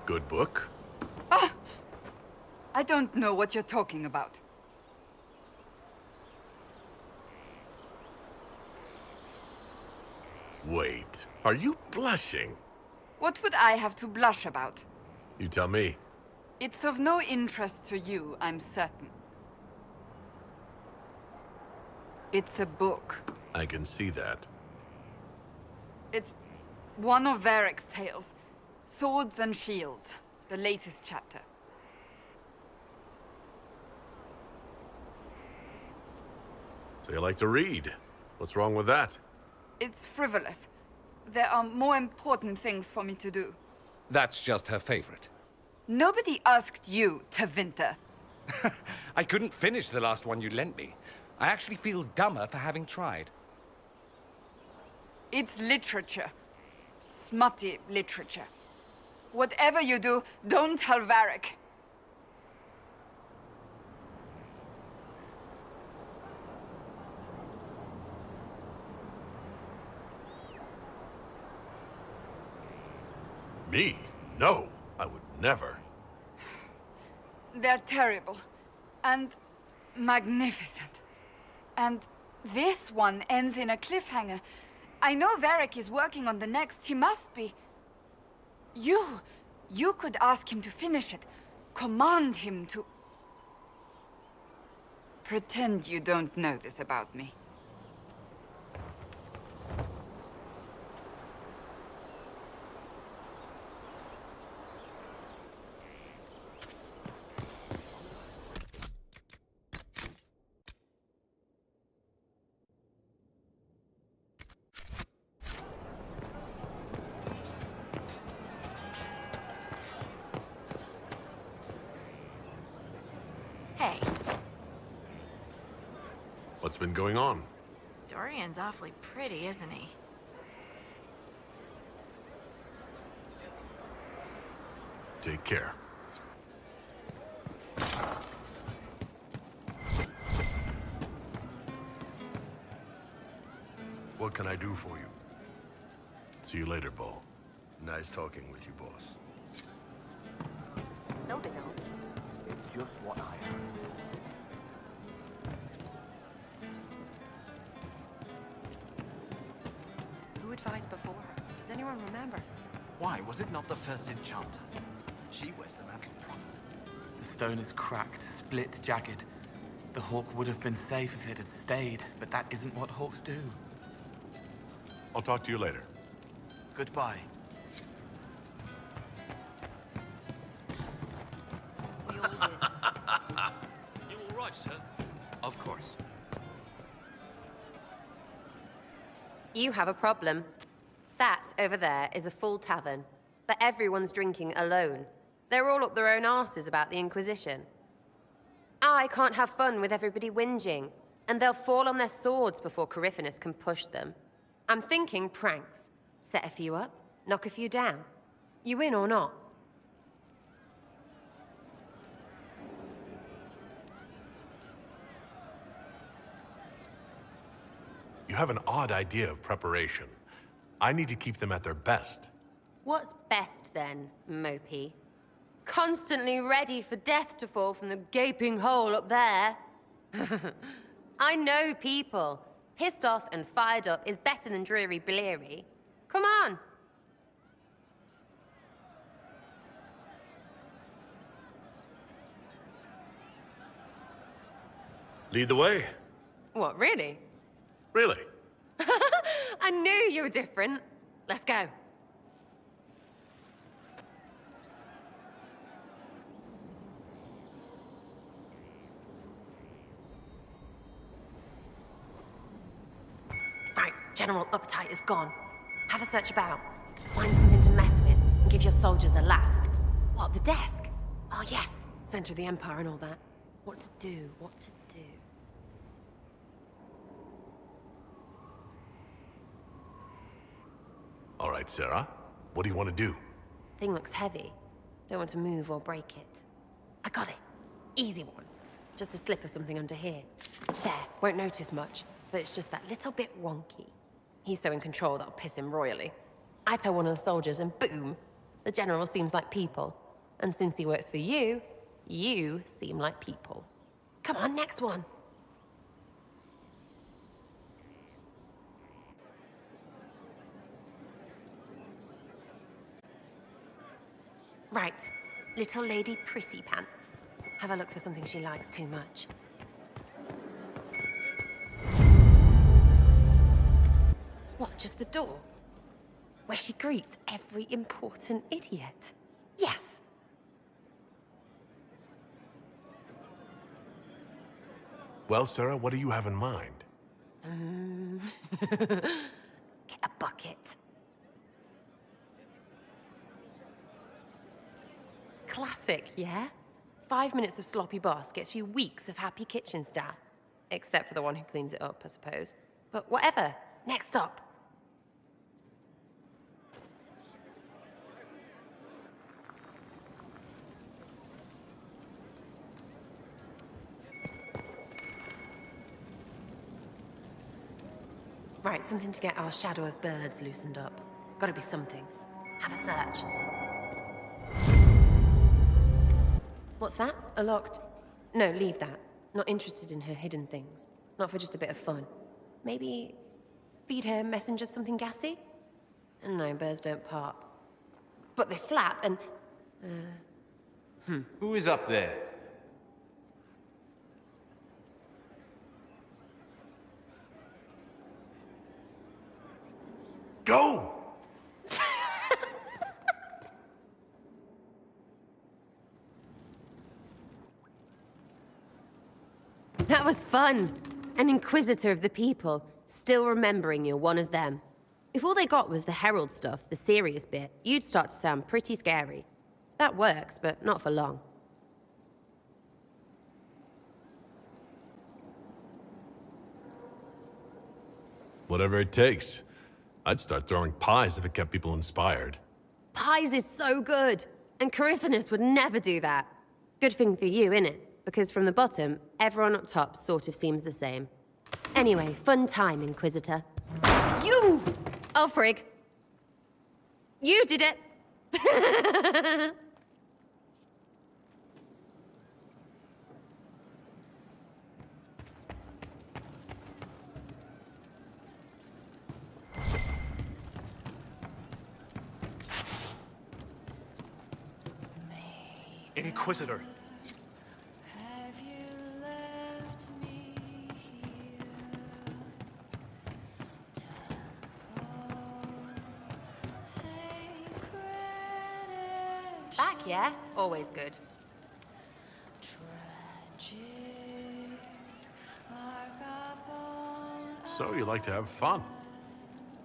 Good book? Ah! I don't know what you're talking about. Wait, are you blushing? What would I have to blush about? You tell me. It's of no interest to you, I'm certain. It's a book. I can see that. It's one of Varric's tales. Swords and Shields, the latest chapter. So you like to read? What's wrong with that? It's frivolous. There are more important things for me to do. That's just her favorite. Nobody asked you to winter. I couldn't finish the last one you lent me. I actually feel dumber for having tried. It's literature. Smutty literature. Whatever you do, don't tell Varric. Me? No, I would never. They're terrible. And magnificent. And this one ends in a cliffhanger. I know Varric is working on the next. He must be. You could ask him to finish it. Command him to... Pretend you don't know this about me. Hey, What's been going on? Dorian's awfully pretty, isn't he? Take care. What can I do for you? See you later, Bo. Nice talking with you, boss. No, they don't. It's just what I heard. Who advised before her? Does anyone remember? Why was it not the first enchanter? She wears the mantle properly. The stone is cracked, split, jagged. The hawk would have been safe if it had stayed, but that isn't what hawks do. I'll talk to you later. Goodbye. We all did. You all right, sir? Of course. You have a problem. That over there is a full tavern, but everyone's drinking alone. They're all up their own arses about the Inquisition. I can't have fun with everybody whinging, and they'll fall on their swords before Corypheus can push them. I'm thinking pranks. Set a few up, knock a few down. You in or not? You have an odd idea of preparation. I need to keep them at their best. What's best then, Mopey? Constantly ready for death to fall from the gaping hole up there. I know people. Pissed off and fired up is better than dreary bleary. Come on. Lead the way. What, really? Really? I knew you were different. Let's go. Right, general appetite is gone. Have a search about. Find something to mess with and give your soldiers a laugh. What, the desk? Oh yes, center of the empire and all that. What to do, what to do. All right, Sarah. What do you want to do? Thing looks heavy. Don't want to move or break it. I got it. Easy one. Just a slip or something under here. There, won't notice much, but it's just that little bit wonky. He's so in control that'll piss him royally. I tell one of the soldiers and boom, The General seems like people. And since he works for you, you seem like people. Come on, next one. Right, little lady prissy pants. Have a look for something she likes too much. What, just the door? Where she greets every important idiot. Yes! Well, Sarah, what do you have in mind? Get a bucket. Classic, yeah? 5 minutes of sloppy boss gets you weeks of happy kitchen staff. Except for the one who cleans it up, I suppose. But whatever. Next up. Right, something to get our shadow of birds loosened up. Gotta be something. Have a search. What's that? A locked... No, leave that. Not interested in her hidden things. Not for just a bit of fun. Maybe... feed her messengers something gassy? No, birds don't pop. But they flap and... Who is up there? Go! That was fun. An inquisitor of the people, still remembering you're one of them. If all they got was the herald stuff, the serious bit, you'd start to sound pretty scary. That works, but not for long. Whatever it takes. I'd start throwing pies if it kept people inspired. Pies is so good, and Coryphanus would never do that. Good thing for you, innit? Because from the bottom, everyone up top sort of seems the same. Anyway, fun time, Inquisitor. You! Oh, frig. You did it! Inquisitor. Have you left me here? Back, yeah? Always good. So you like to have fun.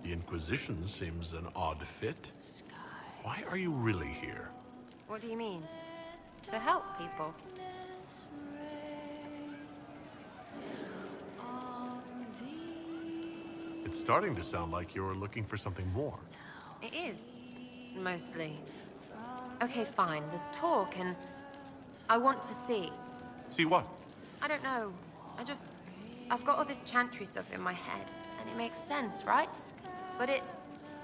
The Inquisition seems an odd fit. Why are you really here? What do you mean? To help people. It's starting to sound like you're looking for something more. It is. Mostly. Okay, fine. There's talk and... I want to see. See what? I don't know. I've got all this chantry stuff in my head, and it makes sense, right? But it's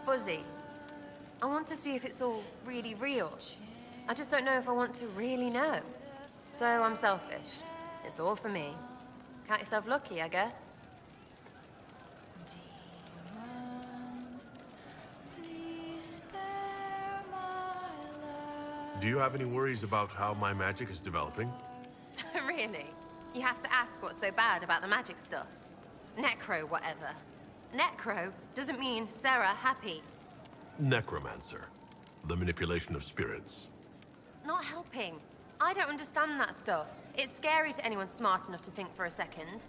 fuzzy. I want to see if it's all really real. I just don't know if I want to really know. So I'm selfish. It's all for me. Count yourself lucky, I guess. Do you have any worries about how my magic is developing? Really? You have to ask what's so bad about the magic stuff. Necro, whatever. Necro doesn't mean Sarah happy. Necromancer. The manipulation of spirits. Not helping. I don't understand that stuff. It's scary to anyone smart enough to think for a second.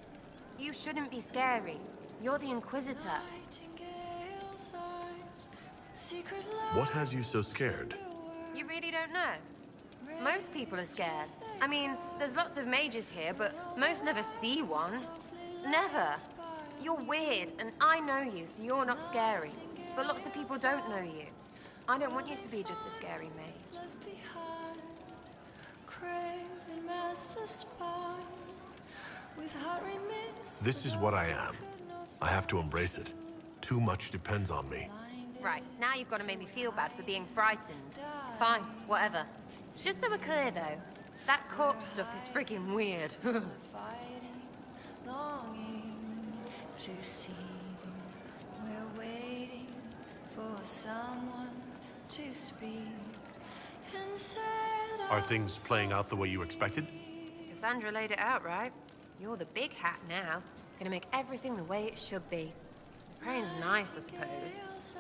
You shouldn't be scary. You're the Inquisitor. What has you so scared? You really don't know? Most people are scared. I mean, there's lots of mages here, but most never see one. Never. You're weird, and I know you, so you're not scary. But lots of people don't know you. I don't want you to be just a scary mage. This is what I am. I have to embrace it. Too much depends on me. Right, now you've got to make me feel bad for being frightened. Fine, whatever. Just so we're clear, though, that corpse stuff is freaking weird. To see, we're waiting for someone to speak and set Are things playing out the way you expected? Cassandra laid it out, right? You're the big hat now. Gonna make everything the way it should be. Praying's nice, I suppose.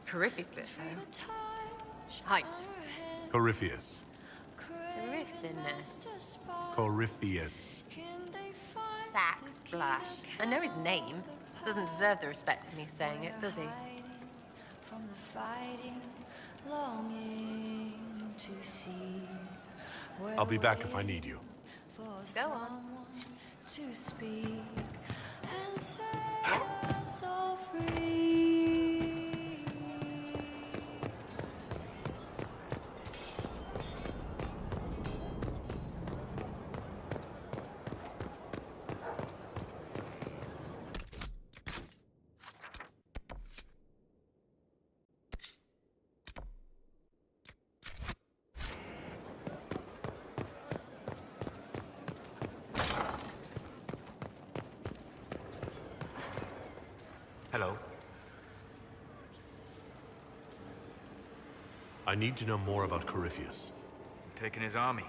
Corypheus bit, though. Hyped. Corypheus. Corypheus. Corypheus. Sack Splash. I know his name. Doesn't deserve the respect of me saying it, does he? from the fighting, longing to see. I'll be back if I need you. Go on. To speak and set us all free. Hello. I need to know more about Corypheus. You've taken his army.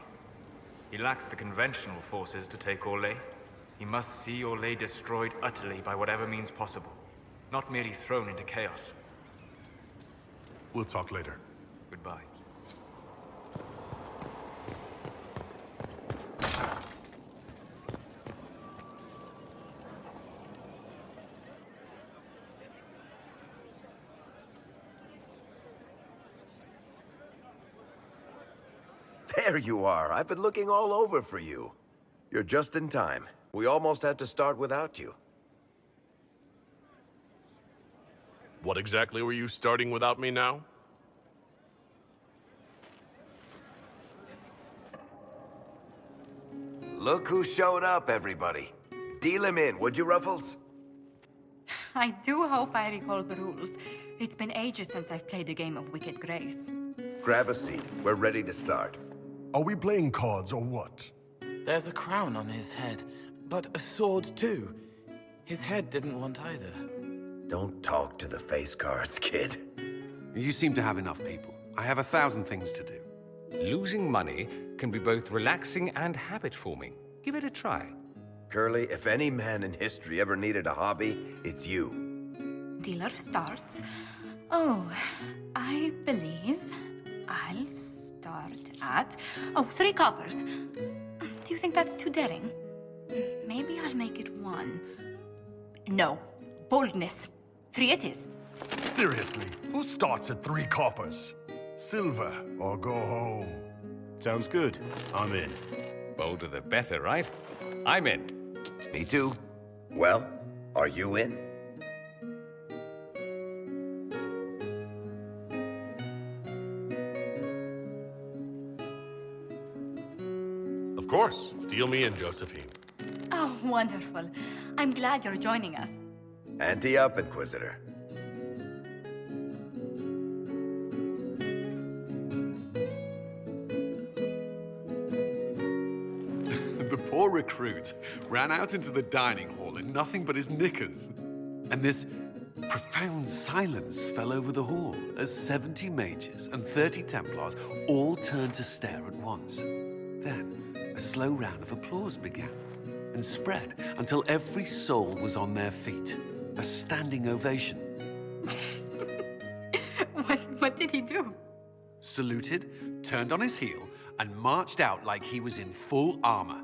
He lacks the conventional forces to take Orlais. He must see Orlais destroyed utterly by whatever means possible, not merely thrown into chaos. We'll talk later. Goodbye. There you are. I've been looking all over for you. You're just in time. We almost had to start without you. What exactly were you starting without me now? Look who showed up, everybody. Deal him in, would you, Ruffles? I do hope I recall the rules. It's been ages since I've played a game of Wicked Grace. Grab a seat. We're ready to start. Are we playing cards or what? There's a crown on his head, but a sword too. His head didn't want either. Don't talk to the face cards, kid. You seem to have enough people. I have 1,000 things to do. Losing money can be both relaxing and habit-forming. Give it a try. Curly, if any man in history ever needed a hobby, it's you. Dealer starts. Oh, I believe I'll start at... Oh, 3 coppers. Do you think that's too daring? Maybe I'll make it 1. No. Boldness. 3 it is. Seriously, who starts at 3 coppers? Silver or go home? Sounds good. I'm in. Bolder the better, right? I'm in. Me too. Well, are you in? Of course. Deal me in, Josephine. Oh, wonderful. I'm glad you're joining us. Ante up, Inquisitor. The poor recruit ran out into the dining hall in nothing but his knickers. And this profound silence fell over the hall as 70 mages and 30 Templars all turned to stare at once. Then, a slow round of applause began and spread until every soul was on their feet. A standing ovation. What did he do? Saluted, turned on his heel, and marched out like he was in full armor.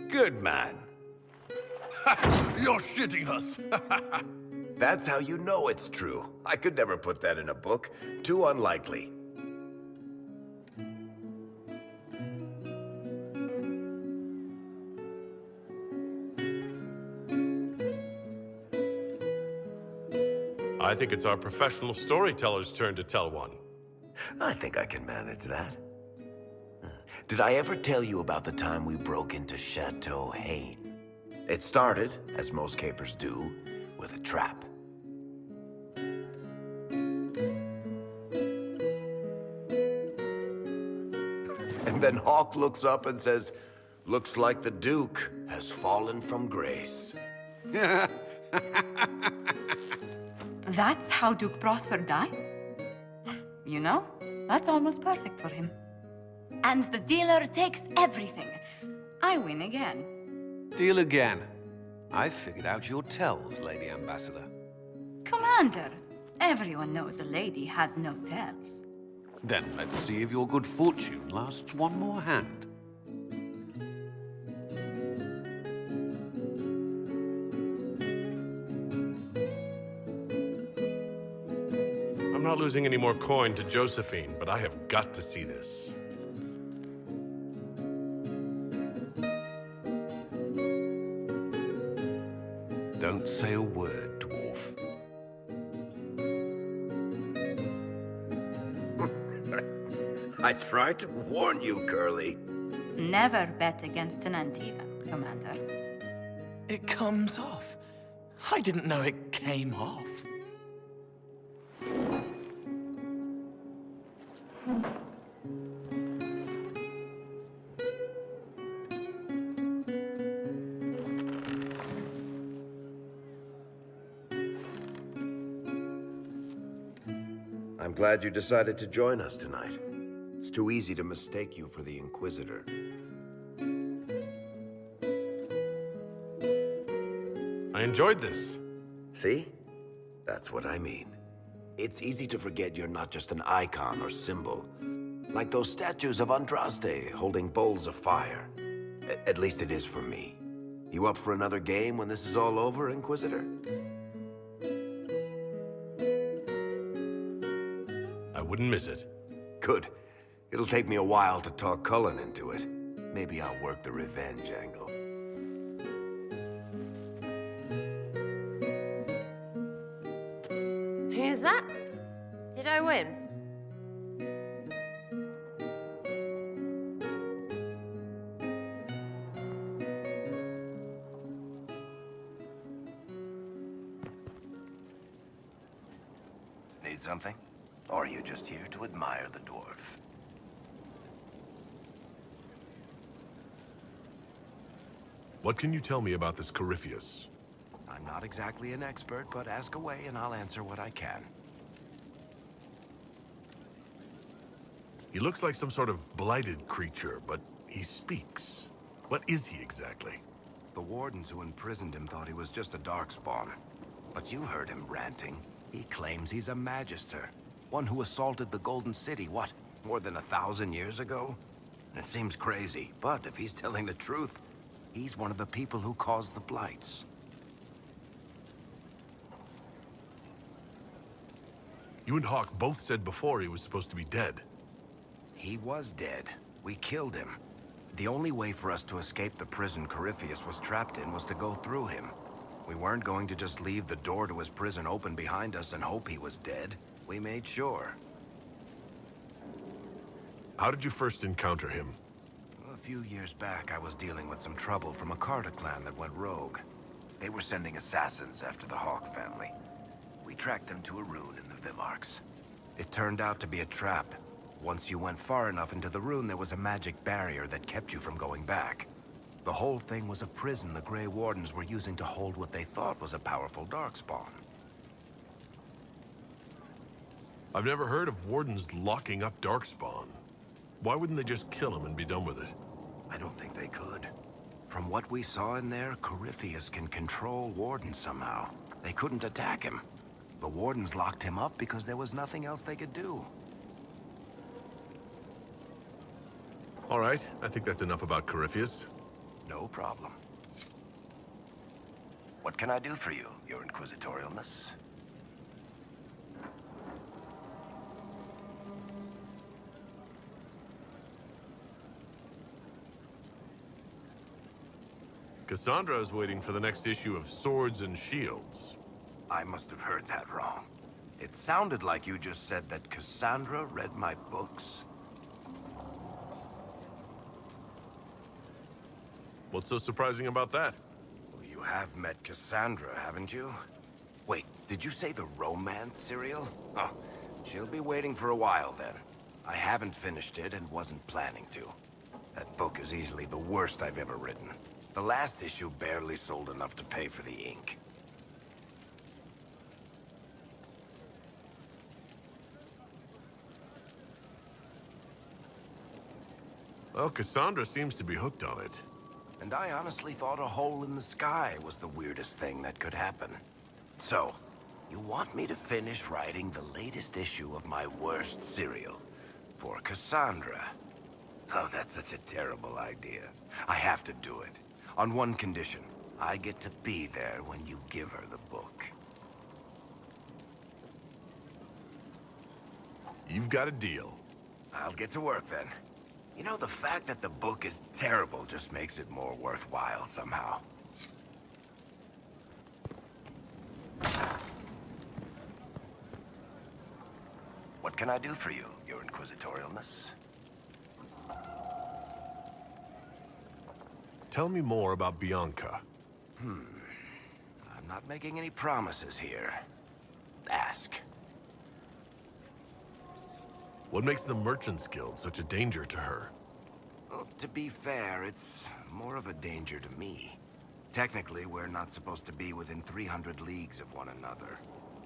Good man. You're shitting us. That's how you know it's true. I could never put that in a book. Too unlikely. I think it's our professional storyteller's turn to tell one. I think I can manage that. Did I ever tell you about the time we broke into Chateau Hain? It started, as most capers do, with a trap. And then Hawk looks up and says, "Looks like the Duke has fallen from grace." That's how Duke Prosper died? You know, that's almost perfect for him. And the dealer takes everything. I win again. Deal again. I figured out your tells, Lady Ambassador. Commander, everyone knows a lady has no tells. Then let's see if your good fortune lasts one more hand. I'm not losing any more coin to Josephine, but I have got to see this. Don't say a word, dwarf. I tried to warn you, Curly. Never bet against an Antivan, Commander. It comes off. I didn't know it came off. I'm glad you decided to join us tonight. It's too easy to mistake you for the Inquisitor. I enjoyed this. See? That's what I mean. It's easy to forget you're not just an icon or symbol. Like those statues of Andraste holding bowls of fire. At least it is for me. You up for another game when this is all over, Inquisitor? I wouldn't miss it. Good. It'll take me a while to talk Cullen into it. Maybe I'll work the revenge angle. Who's that? Did I win? Need something? Or are you just here to admire the dwarf? What can you tell me about this Corypheus? I'm not exactly an expert, but ask away and I'll answer what I can. He looks like some sort of blighted creature, but he speaks. What is he exactly? The wardens who imprisoned him thought he was just a darkspawn. But you heard him ranting. He claims he's a magister. One who assaulted the Golden City, what, more than 1,000 years ago? It seems crazy, but if he's telling the truth, he's one of the people who caused the blights. You and Hawk both said before he was supposed to be dead. He was dead. We killed him. The only way for us to escape the prison Corypheus was trapped in was to go through him. We weren't going to just leave the door to his prison open behind us and hope he was dead. We made sure. How did you first encounter him? A few years back, I was dealing with some trouble from a Carter clan that went rogue. They were sending assassins after the Hawk family. We tracked them to a rune in the Vimarks. It turned out to be a trap. Once you went far enough into the rune, there was a magic barrier that kept you from going back. The whole thing was a prison the Grey Wardens were using to hold what they thought was a powerful darkspawn. I've never heard of wardens locking up Darkspawn. Why wouldn't they just kill him and be done with it? I don't think they could. From what we saw in there, Corypheus can control wardens somehow. They couldn't attack him. The wardens locked him up because there was nothing else they could do. All right, I think that's enough about Corypheus. No problem. What can I do for you, your inquisitorialness? Cassandra is waiting for the next issue of Swords and Shields. I must have heard that wrong. It sounded like you just said that Cassandra read my books. What's so surprising about that? You have met Cassandra, haven't you? Wait, did you say the romance serial? Oh, she'll be waiting for a while then. I haven't finished it and wasn't planning to. That book is easily the worst I've ever written. The last issue barely sold enough to pay for the ink. Well, Cassandra seems to be hooked on it. And I honestly thought a hole in the sky was the weirdest thing that could happen. So, you want me to finish writing the latest issue of my worst serial for Cassandra? Oh, that's such a terrible idea. I have to do it. On one condition. I get to be there when you give her the book. You've got a deal. I'll get to work then. You know, the fact that the book is terrible just makes it more worthwhile somehow. What can I do for you, your inquisitorialness? Tell me more about Bianca. I'm not making any promises here. Ask. What makes the Merchants Guild such a danger to her? Well, to be fair, it's more of a danger to me. Technically, we're not supposed to be within 300 leagues of one another.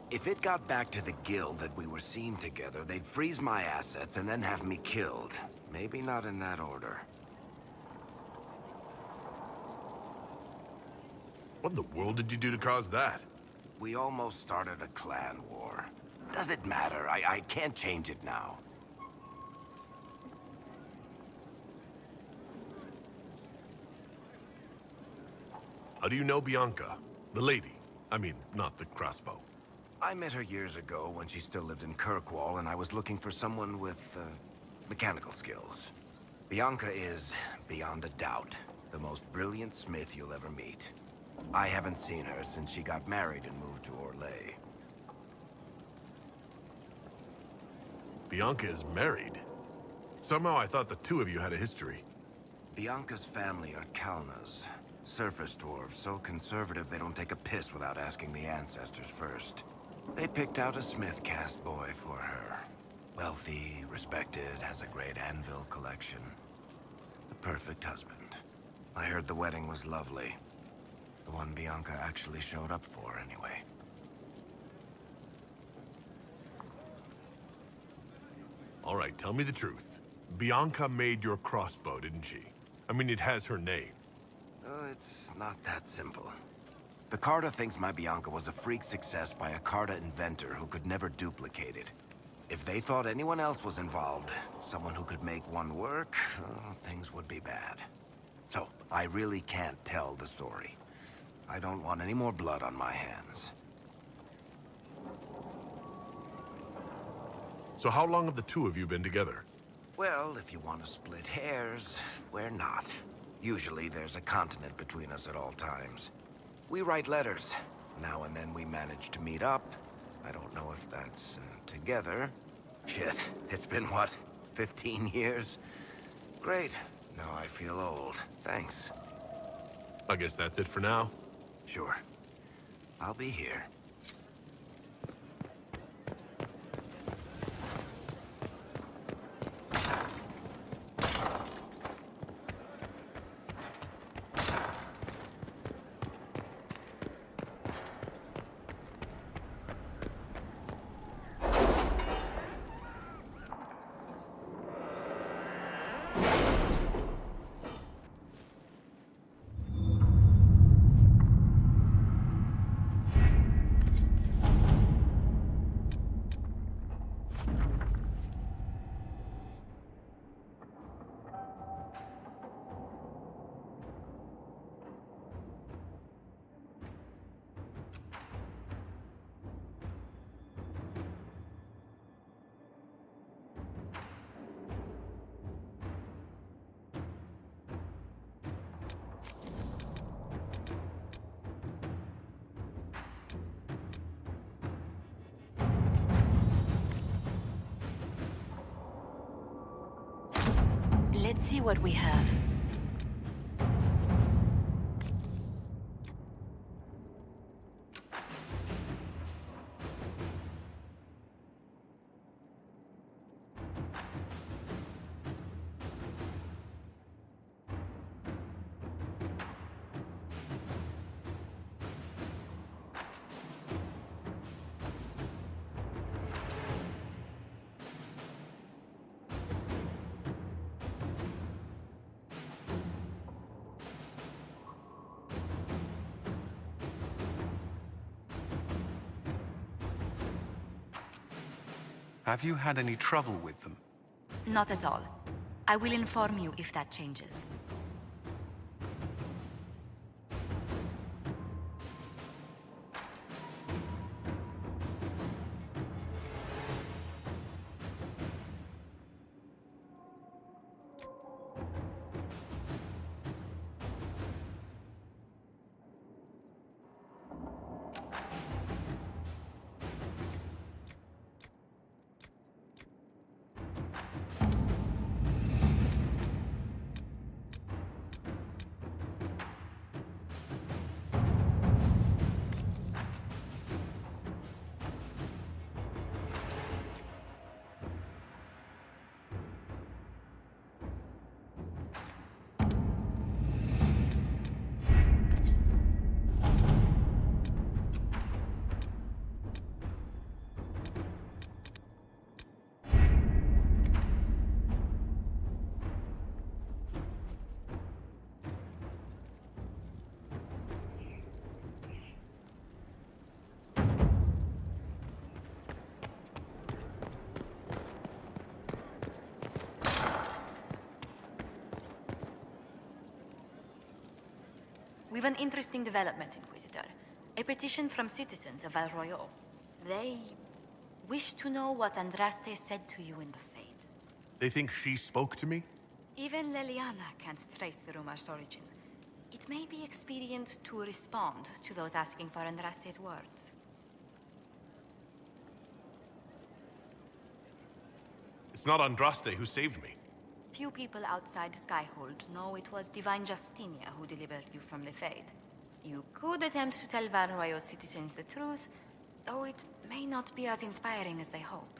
If it got back to the guild that we were seen together, they'd freeze my assets and then have me killed. Maybe not in that order. What in the world did you do to cause that? We almost started a clan war. Does it matter? I can't change it now. How do you know Bianca? The lady. I mean, not the crossbow. I met her years ago when she still lived in Kirkwall, and I was looking for someone with, mechanical skills. Bianca is, beyond a doubt, the most brilliant smith you'll ever meet. I haven't seen her since she got married and moved to Orlais. Bianca is married? Somehow I thought the two of you had a history. Bianca's family are Kalnas. Surface dwarves, so conservative they don't take a piss without asking the ancestors first. They picked out a smith caste boy for her. Wealthy, respected, has a great anvil collection. The perfect husband. I heard the wedding was lovely. The one Bianca actually showed up for, anyway. All right, tell me the truth. Bianca made your crossbow, didn't she? I mean, it has her name. It's not that simple. The Carta thinks my Bianca was a freak success by a Carta inventor who could never duplicate it. If they thought anyone else was involved, someone who could make one work, things would be bad. So, I really can't tell the story. I don't want any more blood on my hands. So how long have the two of you been together? Well, if you want to split hairs, we're not. Usually there's a continent between us at all times. We write letters. Now and then we manage to meet up. I don't know if that's together. Shit, it's been what, 15 years? Great. Now I feel old. Thanks. I guess that's it for now. Sure. I'll be here. Let's see what we have. Have you had any trouble with them? Not at all. I will inform you if that changes. We've an interesting development, Inquisitor. A petition from citizens of Val Royeaux. They wish to know what Andraste said to you in the Fade. They think she spoke to me? Even Leliana can't trace the rumor's origin. It may be expedient to respond to those asking for Andraste's words. It's not Andraste who saved me. Few people outside Skyhold know it was Divine Justinia who delivered you from the Fade. You could attempt to tell Val Royeaux citizens the truth, though it may not be as inspiring as they hope.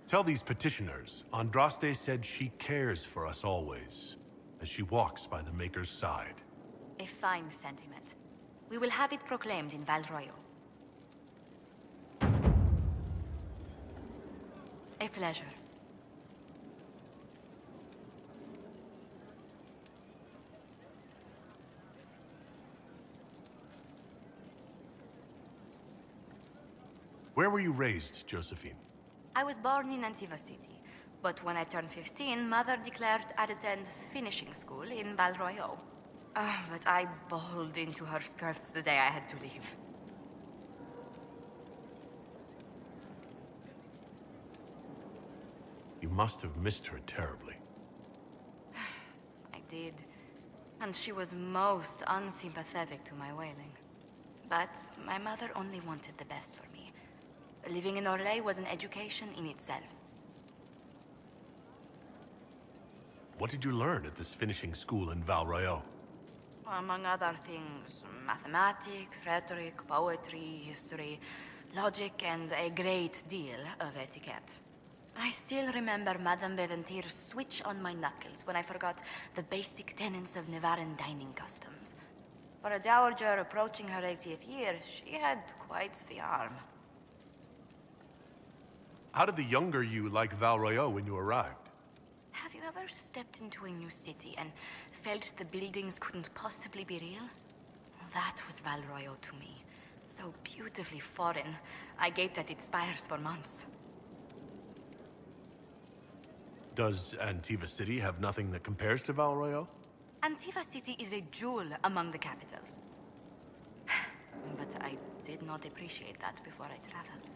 Tell these petitioners, Andraste said she cares for us always, as she walks by the Maker's side. A fine sentiment. We will have it proclaimed in Val Royeaux. A pleasure. Where were you raised, Josephine? I was born in Antiva City, but when I turned 15, Mother declared I'd attend finishing school in Val Royeaux. But I bowled into her skirts the day I had to leave. You must have missed her terribly. I did. And she was most unsympathetic to my wailing. But my mother only wanted the best for me. Living in Orlais was an education in itself. What did you learn at this finishing school in Val Royeaux? Among other things, mathematics, rhetoric, poetry, history, logic, and a great deal of etiquette. I still remember Madame Beventir's switch on my knuckles when I forgot the basic tenets of Nevaran dining customs. For a dowager approaching her 80th year, she had quite the arm. How did the younger you like Val Royeaux when you arrived? Have you ever stepped into a new city and felt the buildings couldn't possibly be real? That was Val Royeaux to me. So beautifully foreign, I gaped at its spires for months. Does Antiva City have nothing that compares to Val Royeaux? Antiva City is a jewel among the capitals. But I did not appreciate that before I traveled.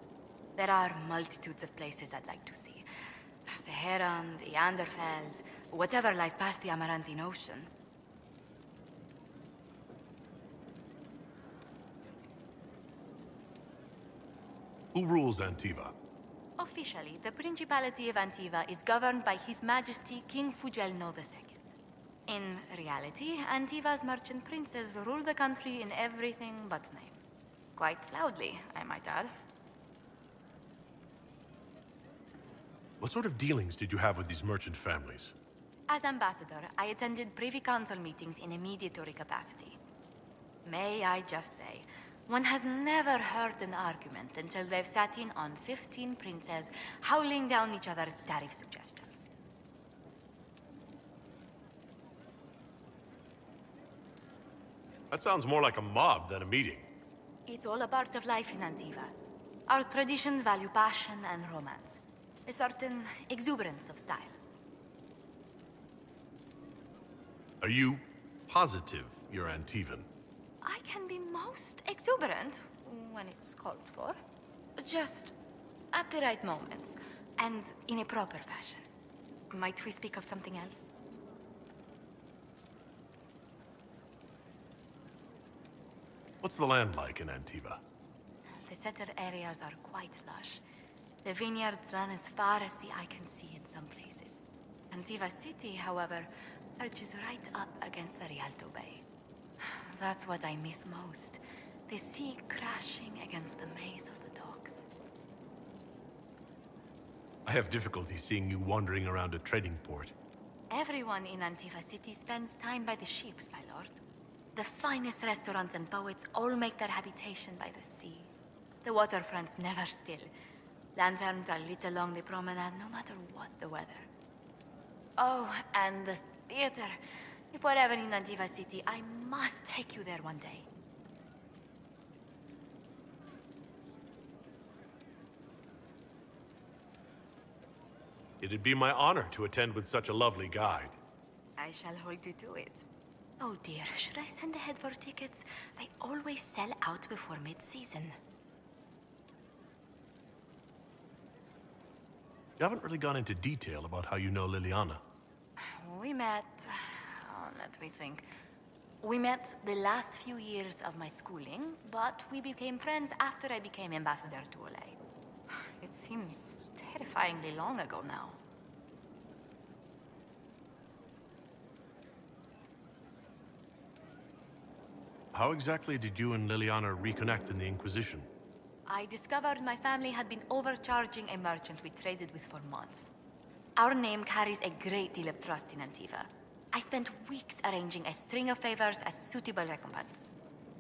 There are multitudes of places I'd like to see. Seheran, the Anderfells, whatever lies past the Amarantine Ocean. Who rules Antiva? Officially, the Principality of Antiva is governed by His Majesty King Fugelno II. In reality, Antiva's merchant princes rule the country in everything but name. Quite loudly, I might add. What sort of dealings did you have with these merchant families? As ambassador, I attended Privy Council meetings in a mediatory capacity. May I just say, one has never heard an argument until they've sat in on 15 princes howling down each other's tariff suggestions. That sounds more like a mob than a meeting. It's all a part of life in Antiva. Our traditions value passion and romance. A certain exuberance of style. Are you positive you're Antivan? I can be most exuberant when it's called for. Just at the right moments, and in a proper fashion. Might we speak of something else? What's the land like in Antiva? The settled areas are quite lush. The vineyards run as far as the eye can see in some places. Antiva City, however, perches right up against the Rialto Bay. That's what I miss most. The sea crashing against the maze of the docks. I have difficulty seeing you wandering around a trading port. Everyone in Antiva City spends time by the ships, my lord. The finest restaurants and poets all make their habitation by the sea. The waterfront's never still. Lanterns are lit along the promenade no matter what the weather. Oh, and the theater. If we're ever in Antiva City, I must take you there one day. It'd be my honor to attend with such a lovely guide. I shall hold you to it. Oh dear, should I send ahead for tickets? They always sell out before mid-season. You haven't really gone into detail about how you know Liliana. We met... let me think. We met the last few years of my schooling, but we became friends after I became ambassador to Olay. It seems terrifyingly long ago now. How exactly did you and Liliana reconnect in the Inquisition? I discovered my family had been overcharging a merchant we traded with for months. Our name carries a great deal of trust in Antiva. I spent weeks arranging a string of favors as suitable recompense.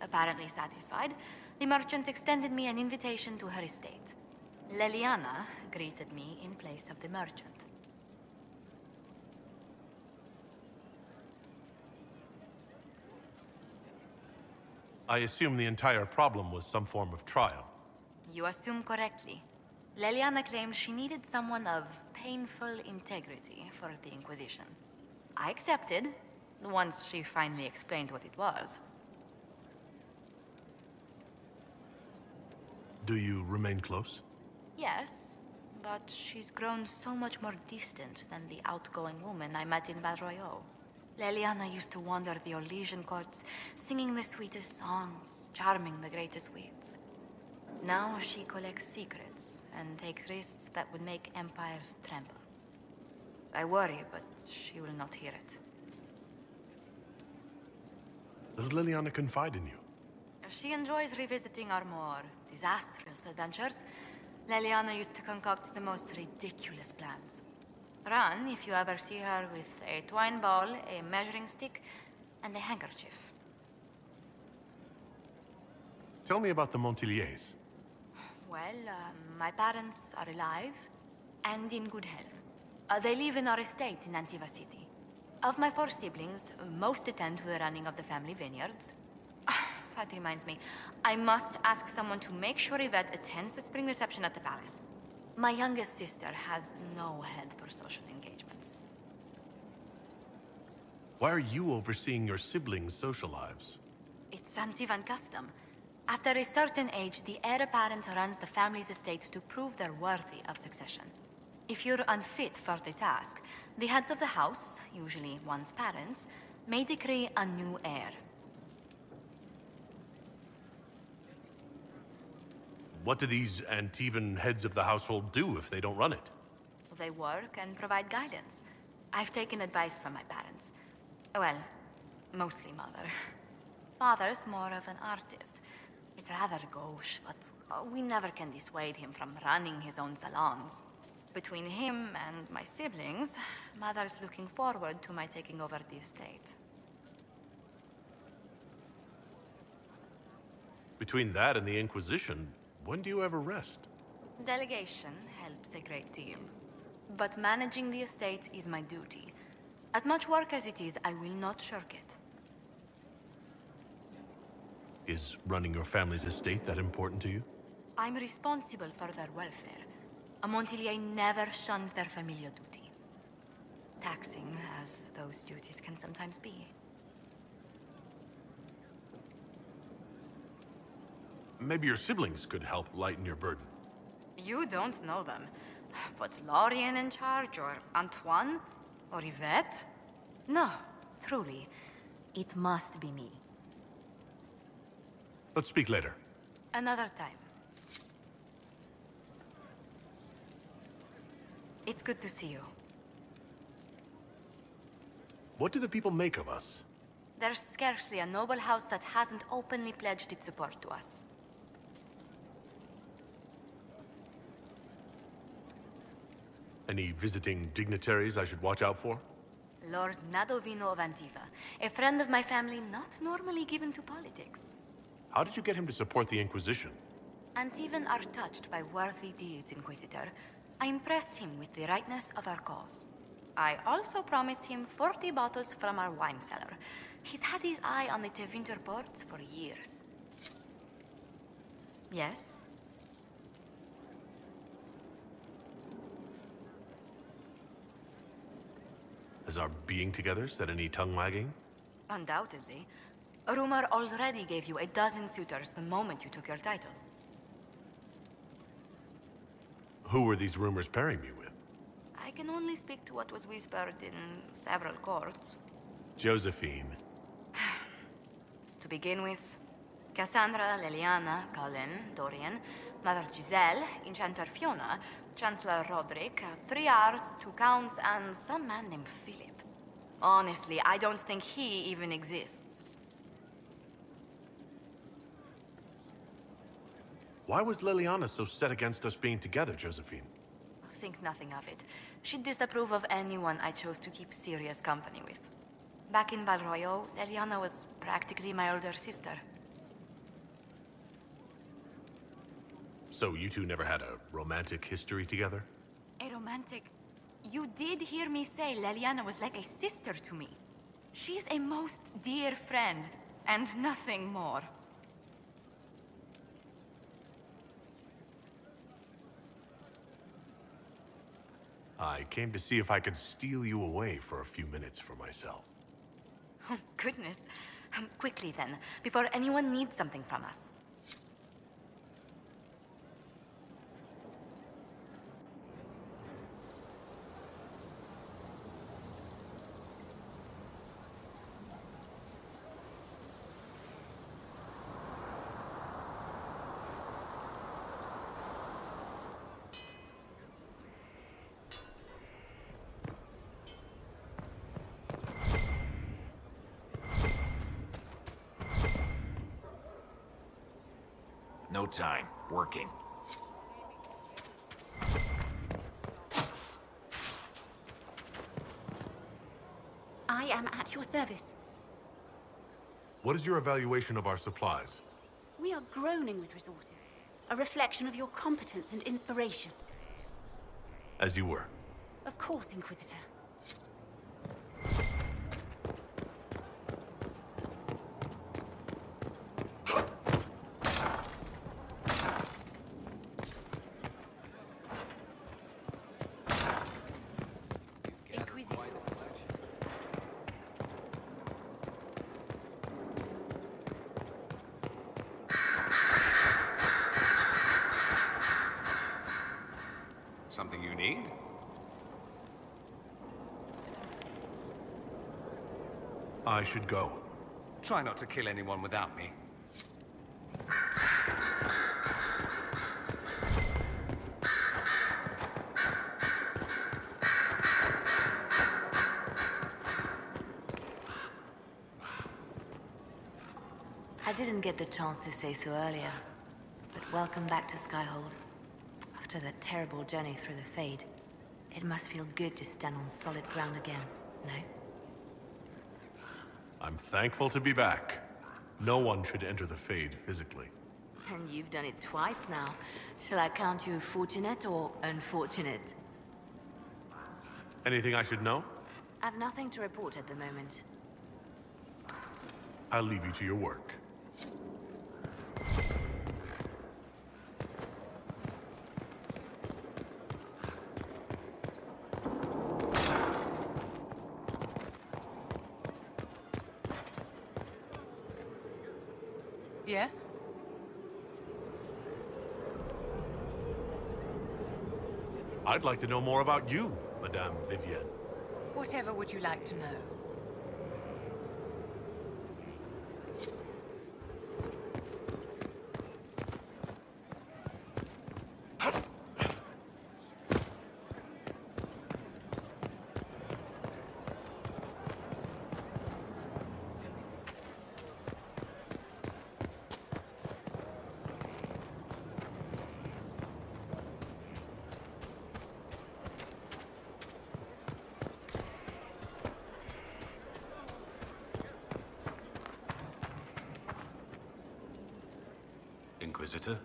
Apparently satisfied, the merchant extended me an invitation to her estate. Liliana greeted me in place of the merchant. I assume the entire problem was some form of trial. You assume correctly. Liliana claimed she needed someone of painful integrity for the Inquisition. I accepted, once she finally explained what it was. Do you remain close? Yes, but she's grown so much more distant than the outgoing woman I met in Valroyo. Liliana used to wander the Orlesian courts, singing the sweetest songs, charming the greatest wits. Now she collects secrets and takes risks that would make empires tremble. I worry, but she will not hear it. Does Liliana confide in you? She enjoys revisiting our more disastrous adventures. Liliana used to concoct the most ridiculous plans. Run if you ever see her with a twine ball, a measuring stick, and a handkerchief. Tell me about the Montiliers. Well, my parents are alive and in good health. They live in our estate in Antiva City. Of my 4 siblings, most attend to the running of the family vineyards. That reminds me, I must ask someone to make sure Yvette attends the spring reception at the palace. My youngest sister has no head for social engagements. Why are you overseeing your siblings' social lives? It's Antivan custom. After a certain age, the heir apparent runs the family's estates to prove they're worthy of succession. If you're unfit for the task, the heads of the house, usually one's parents, may decree a new heir. What do these Antivan heads of the household do if they don't run it? They work and provide guidance. I've taken advice from my parents. Well, mostly mother. Father's more of an artist. It's rather gauche, but we never can dissuade him from running his own salons. Between him and my siblings, mother's looking forward to my taking over the estate. Between that and the Inquisition, when do you ever rest? Delegation helps a great deal. But managing the estate is my duty. As much work as it is, I will not shirk it. Is running your family's estate that important to you? I'm responsible for their welfare. A Montilier never shuns their familial duty. Taxing as those duties can sometimes be. Maybe your siblings could help lighten your burden. You don't know them. But Lorien in charge, or Antoine, or Yvette? No, truly. It must be me. Let's speak later. Another time. It's good to see you. What do the people make of us? There's scarcely a noble house that hasn't openly pledged its support to us. Any visiting dignitaries I should watch out for? Lord Nadovino of Antiva, a friend of my family not normally given to politics. How did you get him to support the Inquisition? Antivan are touched by worthy deeds, Inquisitor. I impressed him with the rightness of our cause. I also promised him 40 bottles from our wine cellar. He's had his eye on the Tevinter ports for years. Yes? Has our being together set any tongue wagging? Undoubtedly. Rumor already gave you a dozen suitors the moment you took your title. Who were these rumors pairing me with? I can only speak to what was whispered in several courts. Josephine. To begin with, Cassandra, Leliana, Cullen, Dorian, Mother Giselle, Enchanter Fiona, Chancellor Roderick, 3 Rs, 2 Counts, and some man named Philip. Honestly, I don't think he even exists. Why was Liliana so set against us being together, Josephine? Think nothing of it. She'd disapprove of anyone I chose to keep serious company with. Back in Valroyo, Leliana was practically my older sister. So you two never had a romantic history together? A romantic... You did hear me say Leliana was like a sister to me. She's a most dear friend, and nothing more. I came to see if I could steal you away for a few minutes for myself. Oh, goodness. Quickly then, before anyone needs something from us. No time. Working. I am at your service. What is your evaluation of our supplies? We are groaning with resources. A reflection of your competence and inspiration. As you were. Of course, Inquisitor. Something you need? I should go. Try not to kill anyone without me. I didn't get the chance to say so earlier, but welcome back to Skyhold. After that terrible journey through the Fade, it must feel good to stand on solid ground again, no? I'm thankful to be back. No one should enter the Fade physically. And you've done it twice now. Shall I count you fortunate or unfortunate? Anything I should know? I've nothing to report at the moment. I'll leave you to your work. Yes? I'd like to know more about you, Madame Vivienne. Whatever would you like to know? Inquisitor?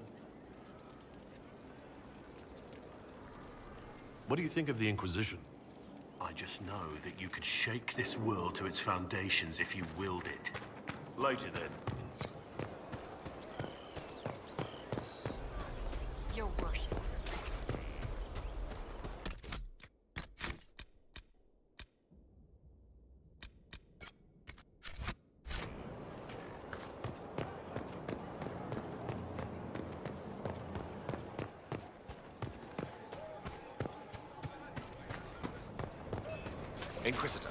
What do you think of the Inquisition? I just know that you could shake this world to its foundations if you willed it. Later then. Your worship. Inquisitor.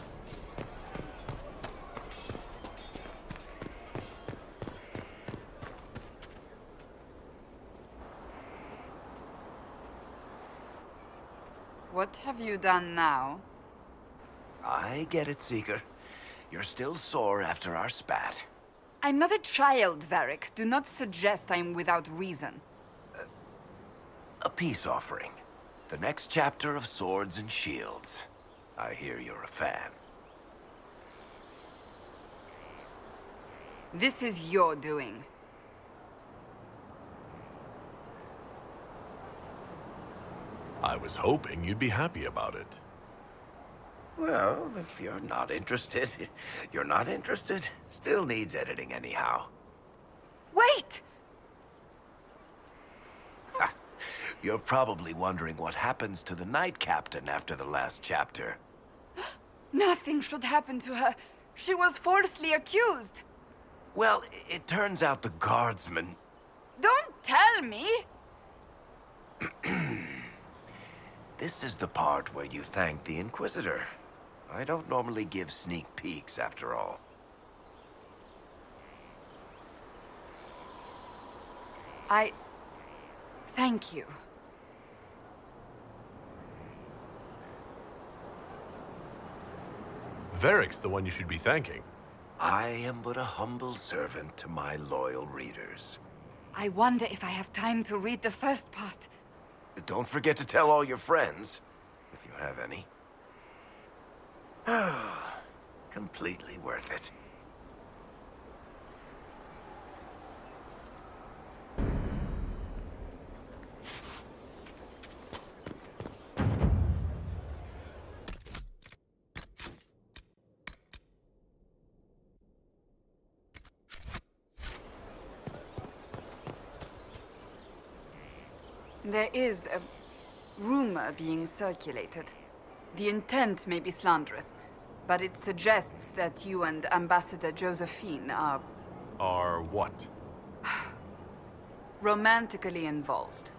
What have you done now? I get it, Seeker. You're still sore after our spat. I'm not a child, Varric. Do not suggest I am without reason. A peace offering. The next chapter of Swords and Shields. I hear you're a fan. This is your doing. I was hoping you'd be happy about it. Well, if you're not interested, you're not interested. Still needs editing anyhow. Wait! You're probably wondering what happens to the Knight Captain after the last chapter. Nothing should happen to her. She was falsely accused. Well, it turns out the guardsman... Don't tell me! This is the part where you thank the Inquisitor. I don't normally give sneak peeks, after all. Thank you. Varric's the one you should be thanking. I am but a humble servant to my loyal readers. I wonder if I have time to read the first part. Don't forget to tell all your friends, if you have any. Completely worth it. There is a rumor being circulated. The intent may be slanderous, but it suggests that you and Ambassador Josephine are... Are what? romantically involved.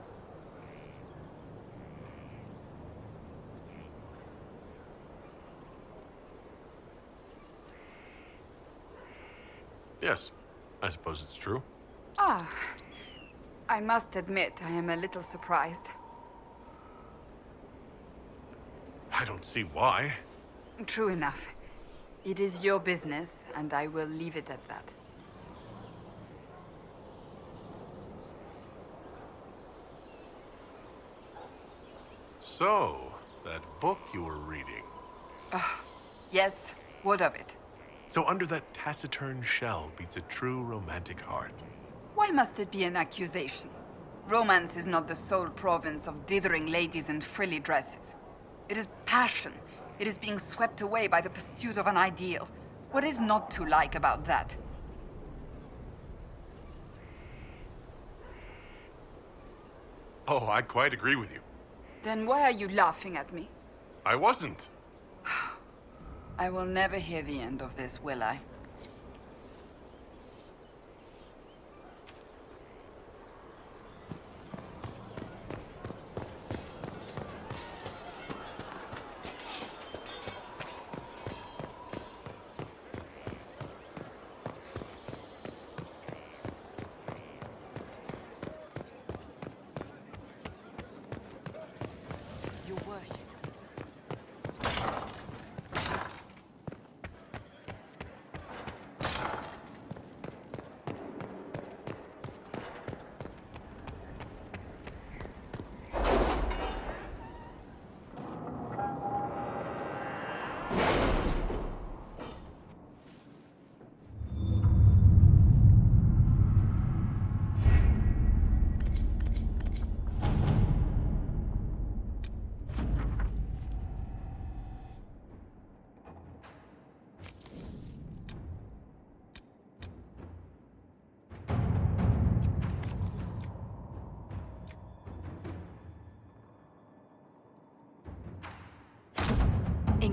Yes, I suppose it's true. Ah, I must admit I am a little surprised. I don't see why. True enough. It is your business, and I will leave it at that. So, that book you were reading. Yes, what of it? So under that taciturn shell beats a true romantic heart. Why must it be an accusation? Romance is not the sole province of dithering ladies in frilly dresses. It is passion. It is being swept away by the pursuit of an ideal. What is not to like about that? Oh, I quite agree with you. Then why are you laughing at me? I wasn't. I will never hear the end of this, will I?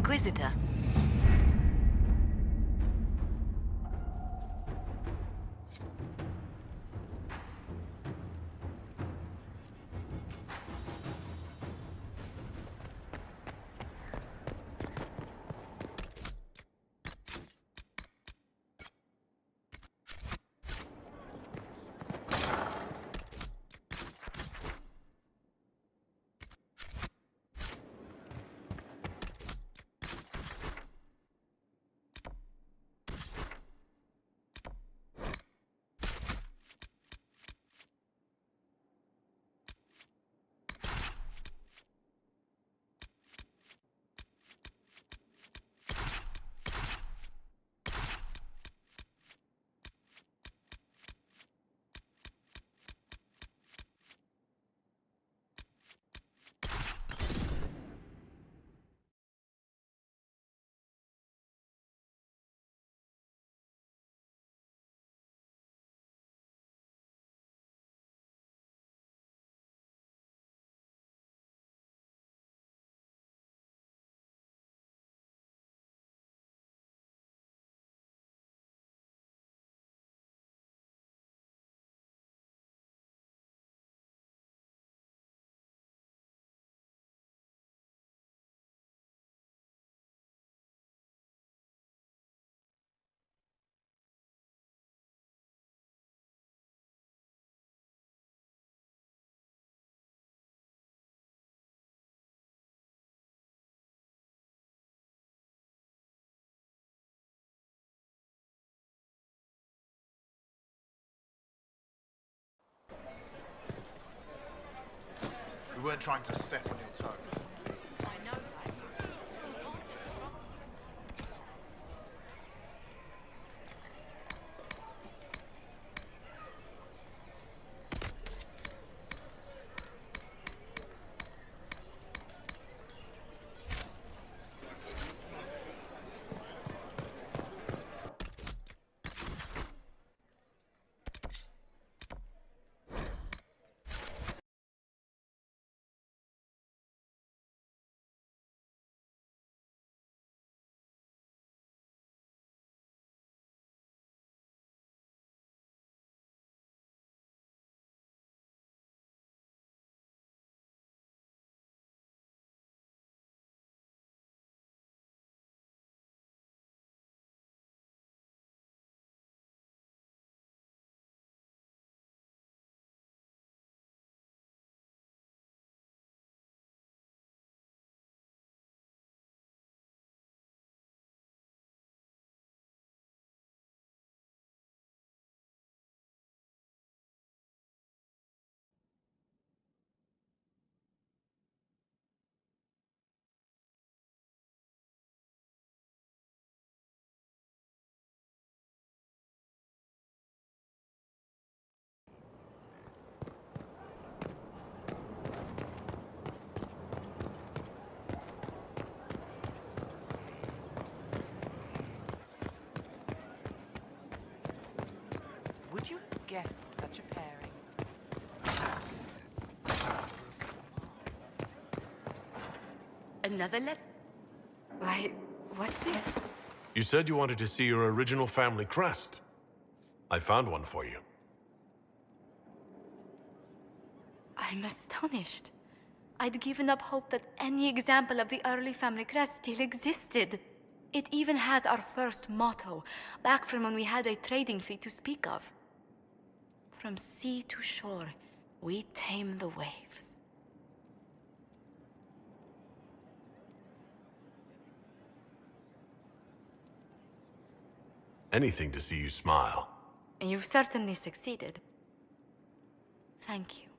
Inquisitor. We weren't trying to step on your toes. Would you have guessed such a pairing? Another let. Why, what's this? You said you wanted to see your original family crest. I found one for you. I'm astonished. I'd given up hope that any example of the early family crest still existed. It even has our first motto, back from when we had a trading fleet to speak of. From sea to shore, we tame the waves. Anything to see you smile. You've certainly succeeded. Thank you.